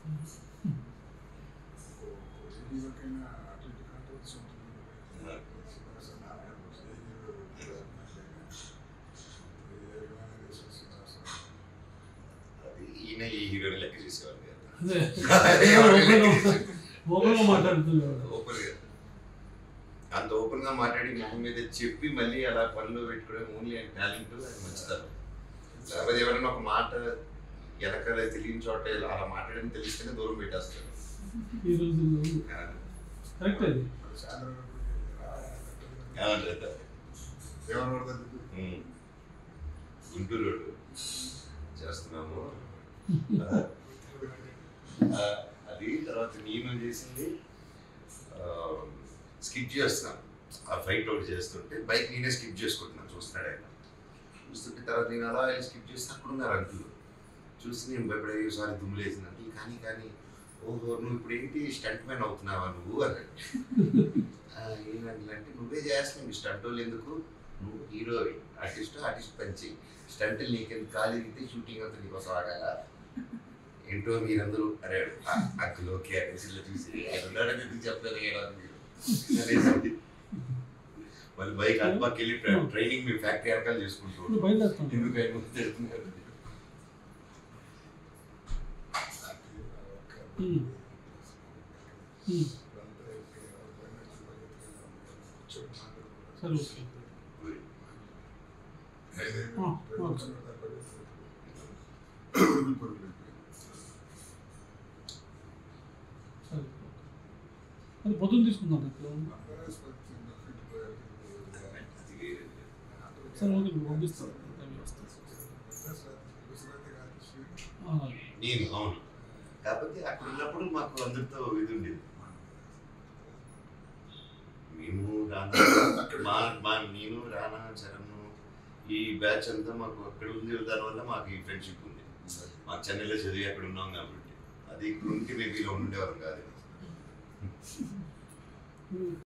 అది ఈయన ఈ హీరోని లెక్క చేసేవాళ్ళు అంత ఓపెన్ గా మాట్లాడి మొహం మీద చెప్పి మళ్ళీ అలా పనులు పెట్టుకోవడం ఓన్లీ ఆయన టాలెంట్ ఆయన మంచితనం. లేకపోతే ఎవరైనా ఒక మాట వెనకాల తెలియని చోట అలా మాట్లాడని తెలిస్తేనే దూరం పెట్టేస్తారు. గుంటూరు రోడ్డు చేస్తున్నాము అది. తర్వాత నేను చేసింది స్కిప్ చేస్తున్నాను. ఆ ఫైట్ ఒకటి చేస్తుంటే బైక్ నేనే స్కిప్ చేసుకుంటున్నాను, చూస్తున్నాడు ఆయన. చూస్తుంటే తర్వాత నేను అలా స్కిప్ చేస్తే అక్కడ ఉన్నారు అంకులు. చూసి నేను భయపడే ఒకసారి దుమ్ములు వేసిన అంకులు కానీ ఓహో నువ్వు ఇప్పుడు ఏంటి స్టంట్ మ్యాన్ అవుతున్నావా నువ్వు అన్నాడు. ఏంటంటే నువ్వే చేస్తున్నావు స్టంట్ వాళ్ళు ఎందుకు, నువ్వు హీరో ఆర్టిస్ట్ పంచి స్టంట్లు నీకెందుకు, ఖాళీ తిరిగితే షూటింగ్ అంతా నీకోసం ఆగాల ఏంటో మీరందరూ అరేడు అంకుల్ ఓకే అనేసి చూసి ఉన్నాడని ఎందుకు చెప్పలేదు అనేసి మళ్ళీ బైక్ అల్పాకి వెళ్ళి ట్రైనింగ్ మీ ఫ్యాక్టరీ వెనకాల చేసుకుంటూ ఎందుకు తెలుస్తున్నారు. అది పొద్దున్న తీసుకుందాం సార్. ఓకే పంపిస్తాను నేను. అవును, కాకపోతే అక్కడ ఉన్నప్పుడు మాకు అందరితో ఇది ఉండేది. మేము నేను రానా చరణ్ ఈ బ్యాచ్ అంతా మాకు అక్కడ ఉంది. దానివల్ల మాకు ఈ ఫ్రెండ్షిప్ ఉంది. మాకు చెన్నైలో చదివి అక్కడ ఉన్నాం కాబట్టి అది ఇక్కడ ఉంటే మేము ఇలా ఉండేవారు కాదు.